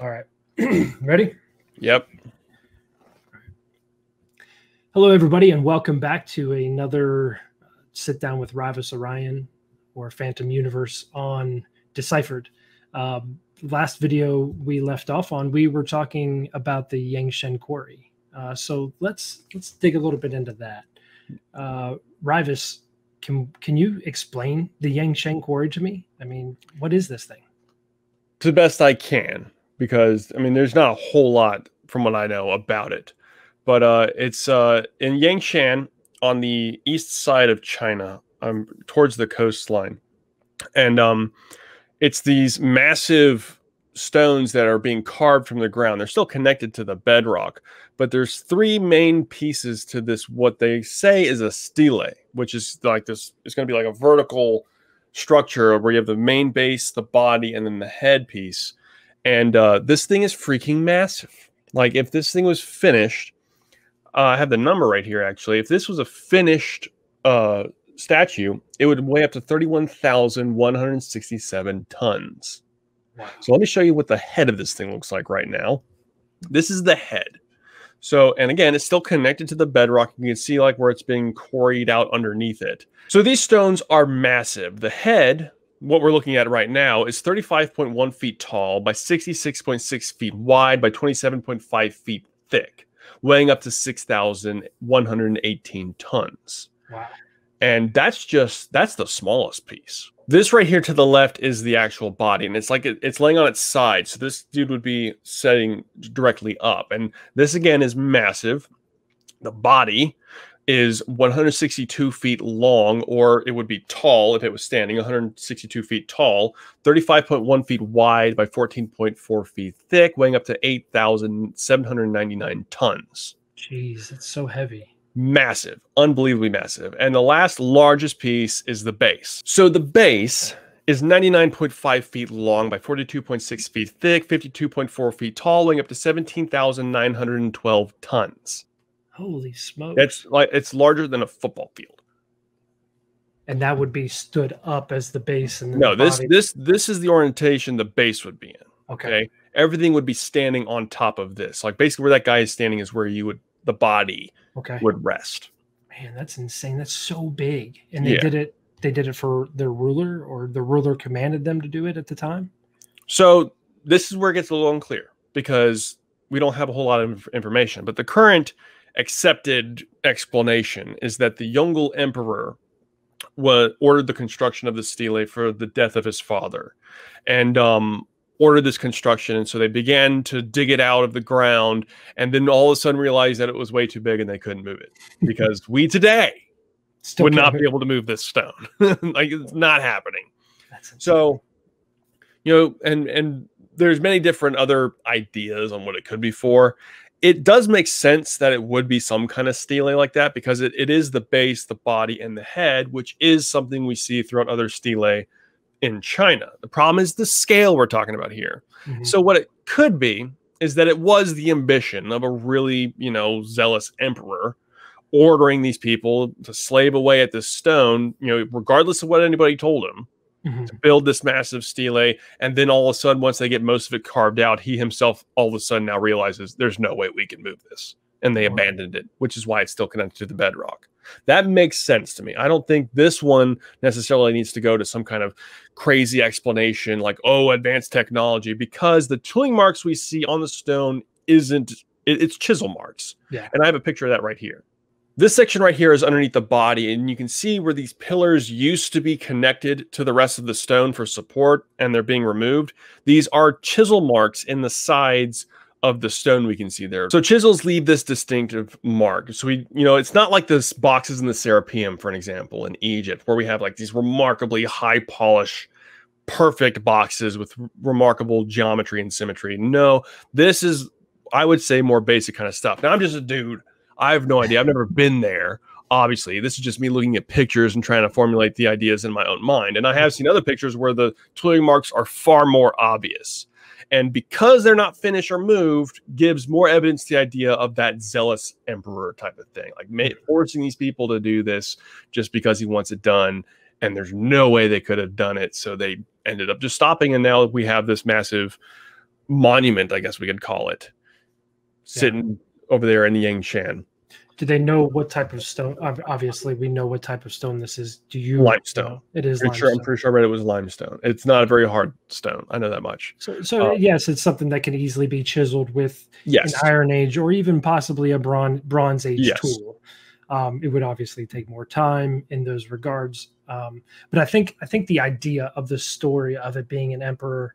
All right. Ready? Yep. Hello, everybody, and welcome back to another sit down with Rivus Orion or Phant0m Un1verse on DeCyphered. Last video we left off on, we were talking about the Yangshan Quarry. So let's dig a little bit into that. Rivus, can you explain the Yangshan Quarry to me? I mean, what is this thing? To the best I can, because I mean, there's not a whole lot from what I know about it, but it's in Yangshan on the east side of China, towards the coastline, and it's these massive stones that are being carved from the ground. They're still connected to the bedrock, but there's three main pieces to this, what they say is a stele, which is like this. It's going to be like a vertical structure where you have the main base, the body, and then the head piece. And this thing is freaking massive. Like, if this thing was finished, I have the number right here, actually. If this was a finished statue, it would weigh up to 31,167 tons. Wow. So let me show you what the head of this thing looks like right now. This is the head. So, and again, it's still connected to the bedrock. You can see like where it's being quarried out underneath it. So these stones are massive. The head, what we're looking at right now, is 35.1 feet tall by 66.6 feet wide by 27.5 feet thick, weighing up to 6,118 tons. Wow. And that's the smallest piece. This right here to the left is the actual body, and it's like it's laying on its side. So this dude would be setting directly up. And this again is massive. The body is 162 feet long, or it would be tall if it was standing, 162 feet tall, 35.1 feet wide by 14.4 feet thick, weighing up to 8,799 tons. Jeez, it's so heavy. Massive, unbelievably massive. And the last largest piece is the base. So the base is 99.5 feet long by 42.6 feet thick, 52.4 feet tall, weighing up to 17,912 tons. Holy smokes. It's larger than a football field. And that would be stood up as the base, and then no, the this is the orientation the base would be in. Okay. Everything would be standing on top of this. Like, basically where that guy is standing is where the body would rest. Man, that's insane. That's so big. And they did it for their ruler, or the ruler commanded them to do it at the time? So this is where it gets a little unclear, because we don't have a whole lot of information. But the current accepted explanation is that the Yongle Emperor ordered the construction of the stele for the death of his father, and ordered this construction. And so they began to dig it out of the ground, and then all of a sudden realized that it was way too big and they couldn't move it, because we today would not be able to move this stone. Like, it's not happening. So, you know, and there's many different other ideas on what it could be for. It does make sense that it would be some kind of stele like that, because it is the base, the body, and the head, which is something we see throughout other stele in China. The problem is the scale we're talking about here. Mm-hmm. So what it could be is that it was the ambition of a really, zealous emperor ordering these people to slave away at this stone, regardless of what anybody told him, to build this massive stele. And then all of a sudden, once they get most of it carved out, he himself all of a sudden now realizes there's no way we can move this. And they abandoned it, which is why it's still connected to the bedrock. That makes sense to me. I don't think this one necessarily needs to go to some kind of crazy explanation like, oh, advanced technology, because the tooling marks we see on the stone it's chisel marks. Yeah. And I have a picture of that right here. This section right here is underneath the body, and you can see where these pillars used to be connected to the rest of the stone for support, and they're being removed. These are chisel marks in the sides of the stone we can see there. So chisels leave this distinctive mark. So it's not like this boxes in the Serapeum, for an example, in Egypt, where we have like these remarkably high polish, perfect boxes with remarkable geometry and symmetry. No, this is, I would say, more basic kind of stuff. Now, I'm just a dude. I have no idea. I've never been there. Obviously, this is just me looking at pictures and trying to formulate the ideas in my own mind. And I have seen other pictures where the tooling marks are far more obvious. And because they're not finished or moved, gives more evidence to the idea of that zealous emperor type of thing. Like forcing these people to do this just because he wants it done. And there's no way they could have done it. So they ended up just stopping. And now we have this massive monument, I guess we could call it, sitting over there in the Yangshan. Do they know what type of stone? Obviously, we know what type of stone this is. Do you? Limestone. Know? It is pretty limestone. Sure, I'm pretty sure I read it was limestone. It's not a very hard stone. I know that much. So yes, it's something that can easily be chiseled with an Iron Age or even possibly a Bronze Age tool. It would obviously take more time in those regards. But I think the idea of the story of it being an emperor,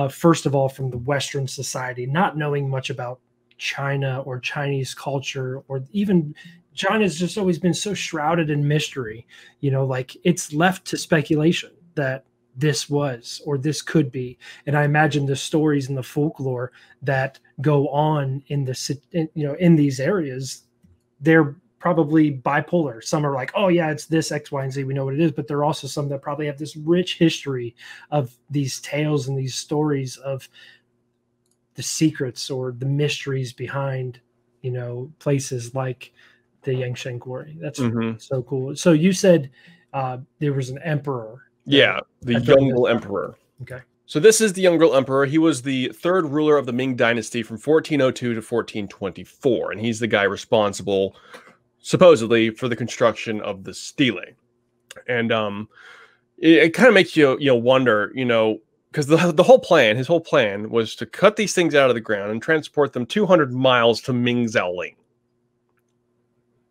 first of all, from the Western society, not knowing much about China or Chinese culture, or even China's just always been so shrouded in mystery, like it's left to speculation that this was or this could be. And I imagine the stories and the folklore that go on in in these areas, they're probably bipolar. Some are like, oh yeah, it's this X, Y, and Z, we know what it is. But there are also some that probably have this rich history of these tales and these stories of the secrets or the mysteries behind, places like the Yangshan Quarry. That's so cool. So you said there was an emperor. Yeah, the Yongle Emperor. Okay. So this is the Yongle Emperor. He was the third ruler of the Ming Dynasty from 1402 to 1424, and he's the guy responsible, supposedly, for the construction of the stele. And it kind of makes you wonder, because the whole plan, his whole plan was to cut these things out of the ground and transport them 200 miles to Mingzhaoling.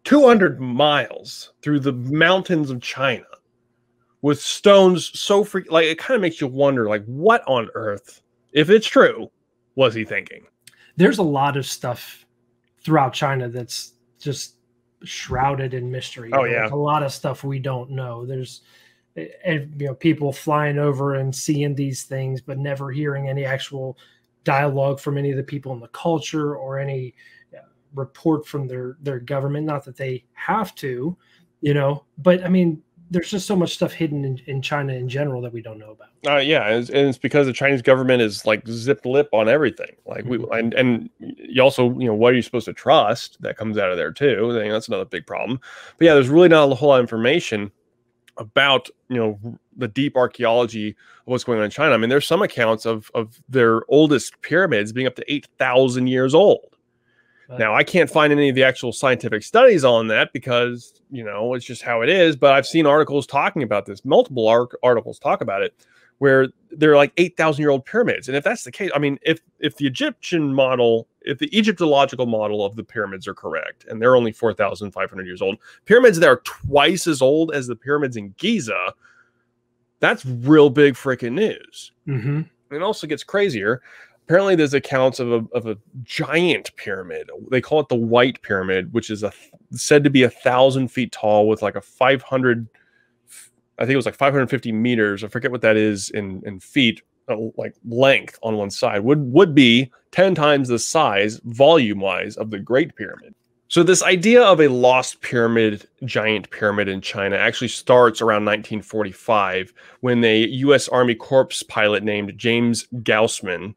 200 miles through the mountains of China with stones so like it kind of makes you wonder, like, what on earth, if it's true, was he thinking? There's a lot of stuff throughout China that's just shrouded in mystery. Oh yeah, a lot of stuff we don't know. There's people flying over and seeing these things, but never hearing any actual dialogue from any of the people in the culture or any report from their government. Not that they have to, but I mean, there's just so much stuff hidden in China in general that we don't know about. Yeah, and it's because the Chinese government is like zip lip on everything. Like and you also, what are you supposed to trust? That comes out of there too. I think that's another big problem. But yeah, there's really not a whole lot of information about the deep archaeology of what's going on in China. I mean, there's some accounts of their oldest pyramids being up to 8,000 years old. Now, I can't find any of the actual scientific studies on that because, it's just how it is. But I've seen articles talking about this. Multiple articles talk about it, where they're like 8,000-year-old pyramids. And if that's the case, I mean, if the Egyptian model, if the Egyptological model of the pyramids are correct, and they're only 4,500 years old, pyramids that are twice as old as the pyramids in Giza, that's real big freaking news. And it also gets crazier. Apparently, there's accounts of a giant pyramid. They call it the White Pyramid, which is said to be 1,000 feet tall with like a 500, I think it was like 550 meters. I forget what that is in feet, like length on one side. Would be 10 times the size, volume-wise, of the Great Pyramid. So this idea of a lost pyramid, giant pyramid in China actually starts around 1945 when a U.S. Army Corps pilot named James Gaussman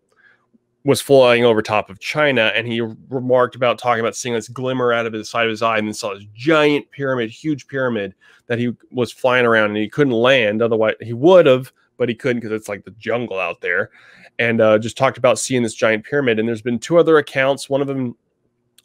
was flying over top of China, and he remarked about talking about seeing this glimmer out of the side of his eye, and then saw this giant pyramid, huge pyramid that he was flying around, and he couldn't land. Otherwise, he would have, but he couldn't because it's like the jungle out there. And just talked about seeing this giant pyramid. And there's been two other accounts. One of them,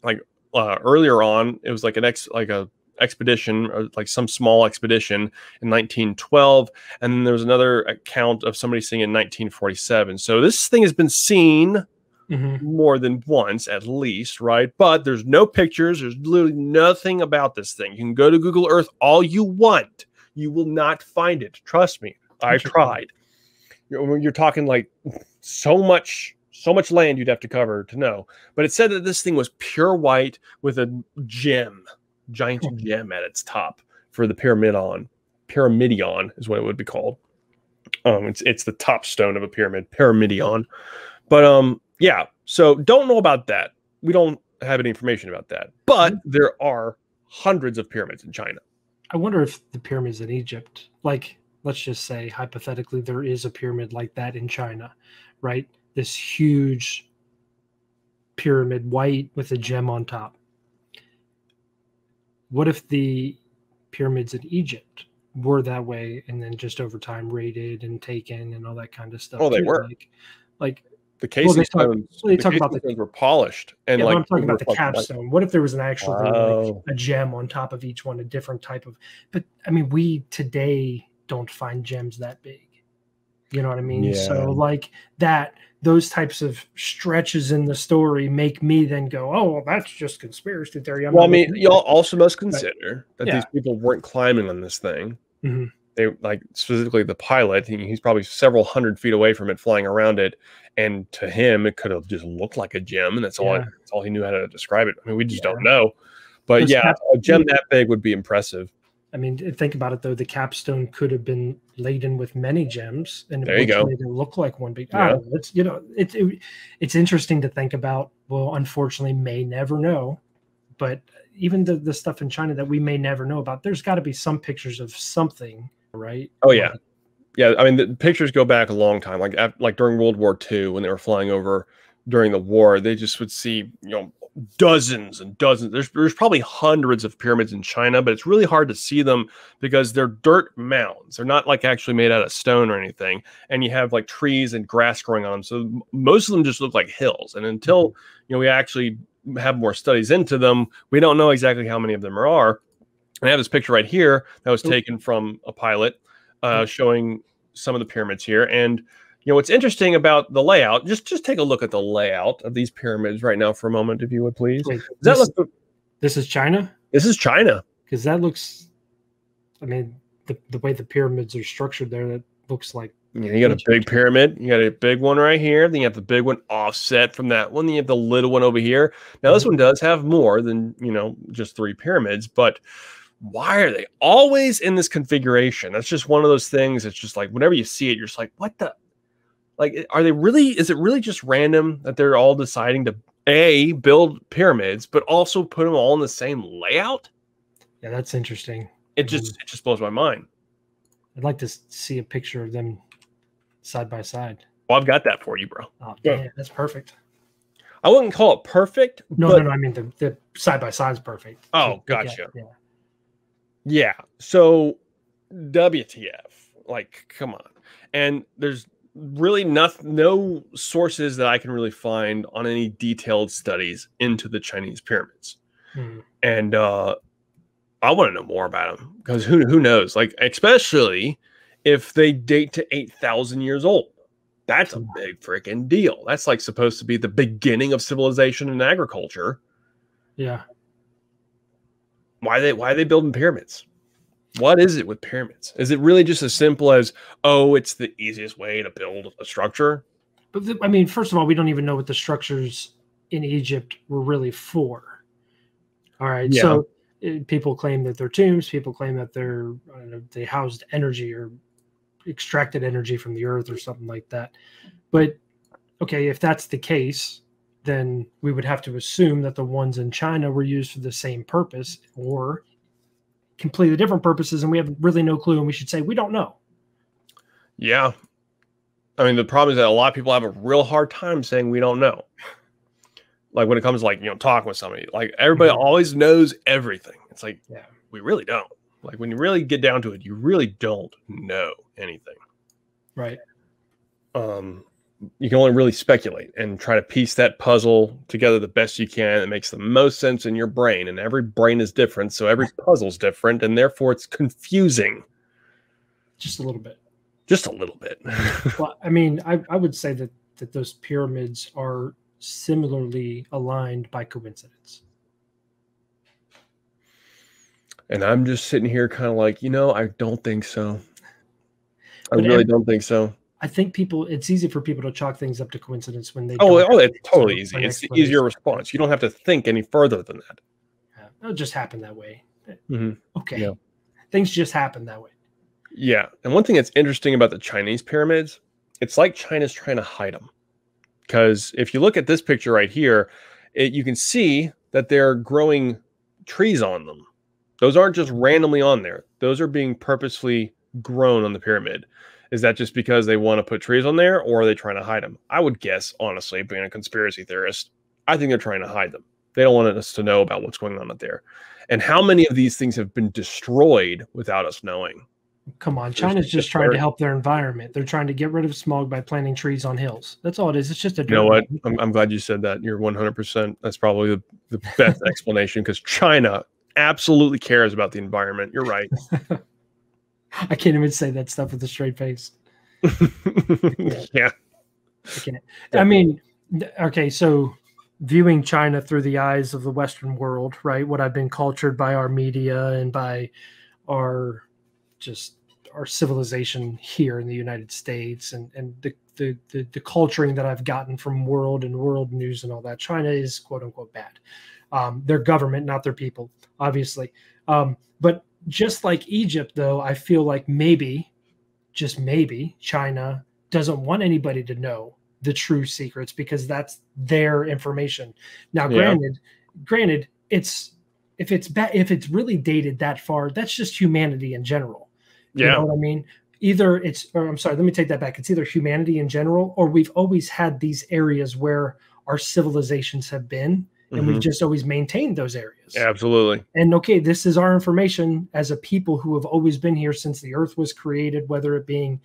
like earlier on, it was like a expedition, or like some small expedition in 1912, and then there was another account of somebody seeing it in 1947. So this thing has been seen more than once at least, right? But there's no pictures, there's literally nothing about this thing. You can go to Google Earth all you want, you will not find it. Trust me, I've tried. You're talking like so much land you'd have to cover to know. But it said that this thing was pure white with a giant gem at its top for the pyramidion is what it would be called. It's the top stone of a pyramid, pyramidion. But yeah, so don't know about that. We don't have any information about that. But there are hundreds of pyramids in China. I wonder if the pyramids in Egypt, like, let's just say hypothetically there is a pyramid like that in China, right? This huge pyramid, white with a gem on top. What if the pyramids in Egypt were that way, and then just over time raided and taken and all that kind of stuff? Oh, they were. Like The casing stones, they talk about the stones were polished, and yeah, like I'm talking about the capstone. What if there was an actual like a gem on top of each one, a different type of? But I mean, we today don't find gems that big. You know what I mean? Yeah. So like that, those types of stretches in the story make me then go, oh, well, that's just conspiracy theory. Well, I mean, y'all also must consider that these people weren't climbing on this thing. Mm-hmm. They like specifically the pilot. He's probably several hundred feet away from it, flying around it, and to him, it could have just looked like a gem, and that's all. That's all he knew how to describe it. I mean, we just don't know. But yeah, a gem that big would be impressive. I mean, think about it though. The capstone could have been laden with many gems, and there you go. Made it look like one big. Yeah. It's interesting to think about. Well, unfortunately, may never know. But even the stuff in China that we may never know about, there's got to be some pictures of something, right? Oh yeah, yeah. I mean, the pictures go back a long time. Like during World War II, when they were flying over during the war, they just would see dozens and dozens. There's probably hundreds of pyramids in China, but it's really hard to see them because they're dirt mounds. They're not like actually made out of stone or anything. And you have like trees and grass growing on them. So most of them just look like hills. And until we actually have more studies into them, we don't know exactly how many of them there are. And I have this picture right here that was taken from a pilot showing some of the pyramids here. And what's interesting about the layout, just take a look at the layout of these pyramids right now for a moment, if you would, please. Wait, this is China? This is China. Because that looks, I mean, the way the pyramids are structured there, that looks like. Yeah, you got a big pyramid. You got a big one right here. Then you have the big one offset from that one. Then you have the little one over here. Now, this one does have more than, just 3 pyramids, but why are they always in this configuration? That's just one of those things. It's just like, whenever you see it, you're just like, what the? Like, are they really, is it really just random that they're all deciding to build pyramids, but also put them all in the same layout? Yeah, that's interesting. It just blows my mind. I'd like to see a picture of them side by side. Well, I've got that for you, bro. Oh, yeah, that's perfect. I wouldn't call it perfect. No, I mean, the side by side is perfect. Oh, gotcha. Yeah. So WTF, like, come on. And there's really no sources that I can really find on any detailed studies into the Chinese pyramids. And I want to know more about them, because who knows, like, especially if they date to 8,000 years old. That's a big freaking deal. That's like supposed to be the beginning of civilization and agriculture. Yeah. Why are they building pyramids? What is it with pyramids? Is it really just as simple as, oh, it's the easiest way to build a structure? But I mean, first of all, we don't even know what the structures in Egypt were really for. All right. Yeah. So people claim that they're tombs. People claim that they housed energy or extracted energy from the earth or something like that. But okay, if that's the case, then we would have to assume that the ones in China were used for the same purpose or completely different purposes, and we have really no clue, and we should say we don't know. Yeah. I mean, the problem is that a lot of people have a real hard time saying we don't know. Like when it comes to, like, talking with somebody, like everybody always knows everything. It's like, we really don't. Like when you really get down to it, you really don't know anything. Right. You can only really speculate and try to piece that puzzle together the best you can. It makes the most sense in your brain, and every brain is different. So every puzzle's different, and therefore it's confusing. Just a little bit. Just a little bit. Well, I mean, I would say that those pyramids are similarly aligned by coincidence. And I'm just sitting here kind of like, I don't think so. I really don't think so. I think it's easy for people to chalk things up to coincidence when they. It's totally easy. It's the easier response. You don't have to think any further than that. Yeah, it'll just happen that way. Okay. Yeah. Things just happen that way. Yeah. And one thing that's interesting about the Chinese pyramids, it's like China's trying to hide them. Because if you look at this picture right here, you can see that they're growing trees on them. Those aren't just randomly on there. Those are being purposefully grown on the pyramid. Is that just because they want to put trees on there, or are they trying to hide them? I would guess, honestly, being a conspiracy theorist, I think they're trying to hide them. They don't want us to know about what's going on up there. And how many of these things have been destroyed without us knowing? Come on, China's just trying to help their environment. They're trying to get rid of smog by planting trees on hills. That's all it is. It's just a dirt. You know what? I'm glad you said that. You're 100%. That's probably the best explanation, because China absolutely cares about the environment. You're right. I can't even say that stuff with a straight face. Yeah. I can't. I mean, okay, so viewing China through the eyes of the Western world, right? What I've been cultured by our media and by our civilization here in the United States, and the culturing that I've gotten from world news and all that. China is quote unquote bad. Their government, not their people, obviously. But just like Egypt, though, I feel like maybe, just maybe, China doesn't want anybody to know the true secrets because that's their information. Now, granted, if it's really dated that far, that's just humanity in general. You know what I mean? I'm sorry, let me take that back. It's either humanity in general, or we've always had these areas where our civilizations have been, and we've just always maintained those areas. Absolutely. And okay, this is our information as a people who have always been here since the earth was created, whether it being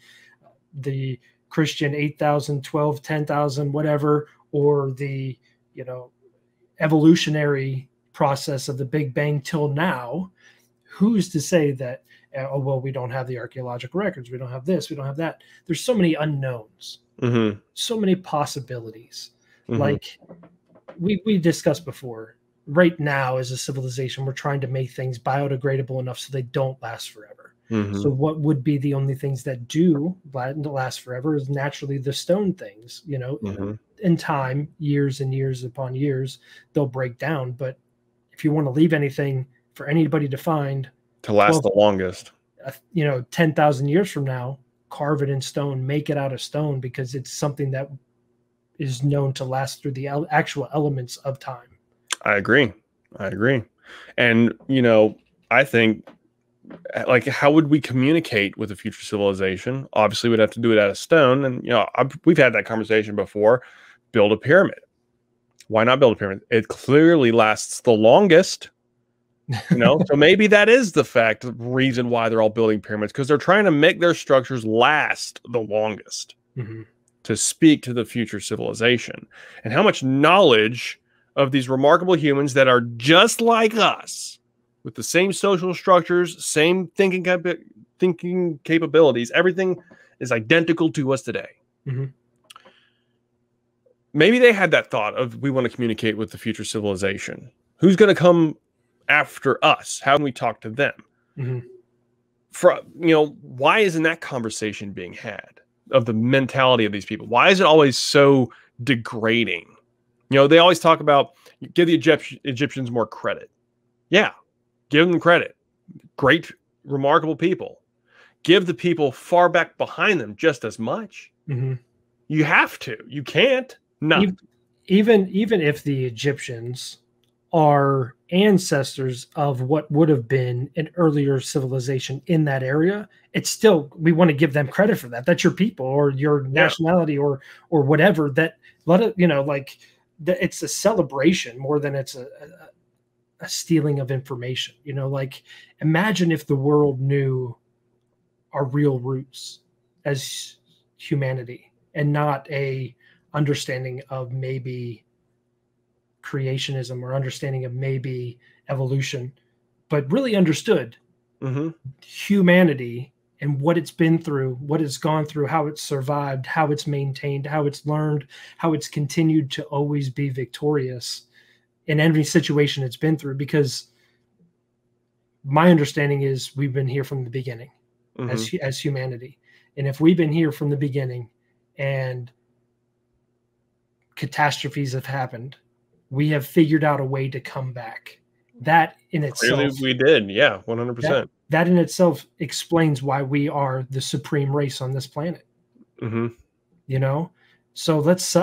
the Christian 8,000, 12, 10,000, whatever, or the, evolutionary process of the Big Bang till now. Who's to say that, oh, well, we don't have the archaeological records, we don't have this, we don't have that. There's so many unknowns, so many possibilities. Like we discussed before, right now as a civilization, we're trying to make things biodegradable enough so they don't last forever. So what would be the only things that do last forever is naturally the stone things, in time, years and years upon years, they'll break down. But if you want to leave anything for anybody to find to last the longest, 10,000 years from now, carve it in stone, make it out of stone, because it's something that is known to last through the actual elements of time. I agree. And, I think, like, how would we communicate with a future civilization? Obviously, we'd have to do it out of stone. And, we've had that conversation before. Build a pyramid. Why not build a pyramid? It clearly lasts the longest. So maybe that is the reason why they're all building pyramids, because they're trying to make their structures last the longest to speak to the future civilization. And how much knowledge of these remarkable humans that are just like us, with the same social structures, same thinking capabilities, everything is identical to us today. Maybe they had that thought of, we want to communicate with the future civilization. Who's going to come after us? How can we talk to them? Why isn't that conversation being had of the mentality of these people? Why is it always so degrading? They always talk about, give the Egyptians more credit. Yeah, give them credit. Great, remarkable people. Give the people far back behind them just as much. You have to. You can't. No. Even if the Egyptians are ancestors of what would have been an earlier civilization in that area, it's still, we want to give them credit for that. That's your people or your nationality or whatever. That let it, it's a celebration more than it's a stealing of information. Imagine if the world knew our real roots as humanity and not a understanding of maybe creationism or understanding of maybe evolution, but really understood humanity and what it's been through, what it's gone through, how it's survived, how it's maintained, how it's learned, how it's continued to always be victorious in every situation it's been through. Because my understanding is we've been here from the beginning as humanity. And if we've been here from the beginning and catastrophes have happened, we have figured out a way to come back. That in itself, clearly we did. Yeah, 100%. That in itself explains why we are the supreme race on this planet. So let's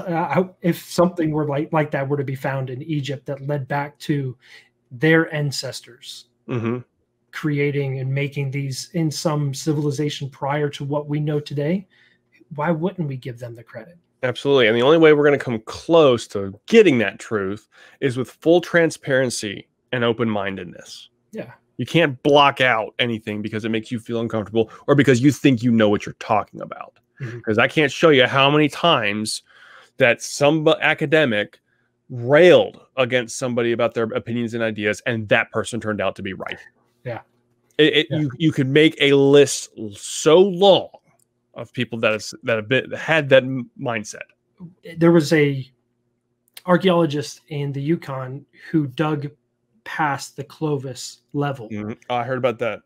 if something were like that were to be found in Egypt that led back to their ancestors creating and making these in some civilization prior to what we know today, why wouldn't we give them the credit? Absolutely. And the only way we're going to come close to getting that truth is with full transparency and open-mindedness. Yeah. You can't block out anything because it makes you feel uncomfortable or because you think you know what you're talking about. Because I can't show you how many times that some academic railed against somebody about their opinions and ideas, and that person turned out to be right. Yeah. You could make a list so long of people that had that mindset. There was a archaeologist in the Yukon who dug past the Clovis level. I heard about that.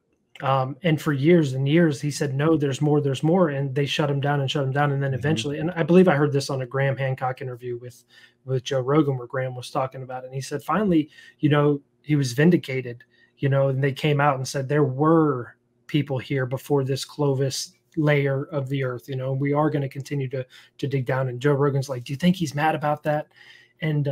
And for years and years, he said, no, there's more. And they shut him down. And then eventually, and I believe I heard this on a Graham Hancock interview with Joe Rogan, where Graham was talking about it. And he said, finally, he was vindicated, and they came out and said there were people here before this Clovis layer of the earth. We are going to continue to dig down. And Joe Rogan's like, do you think he's mad about that? And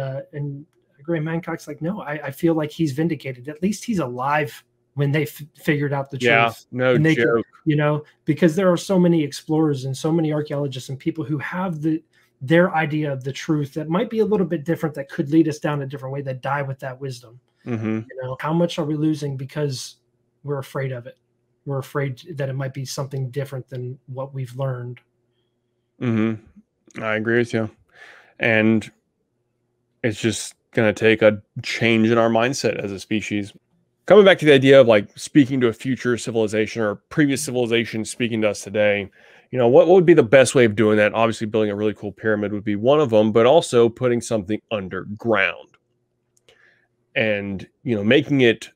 Graham Hancock's like, no, I feel like he's vindicated. At least he's alive when they figured out the truth. Yeah, no joke. Because there are so many explorers and so many archaeologists and people who have their idea of the truth that might be a little bit different, that could lead us down a different way, that die with that wisdom. How much are we losing because we're afraid of it? We're afraid that it might be something different than what we've learned. I agree with you. And it's just going to take a change in our mindset as a species. Coming back to the idea of like speaking to a future civilization or previous civilization speaking to us today, what would be the best way of doing that? Obviously, building a really cool pyramid would be one of them, but also putting something underground and, making it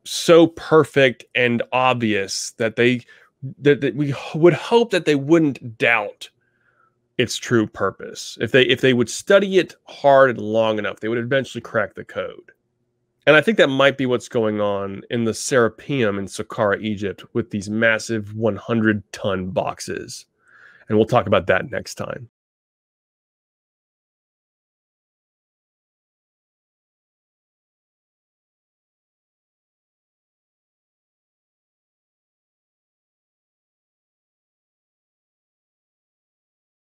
so perfect and obvious that that we would hope that they wouldn't doubt its true purpose. If they would study it hard and long enough, they would eventually crack the code. And I think that might be what's going on in the Phant0m in Saqqara, Egypt, with these massive 100-ton boxes. And we'll talk about that next time.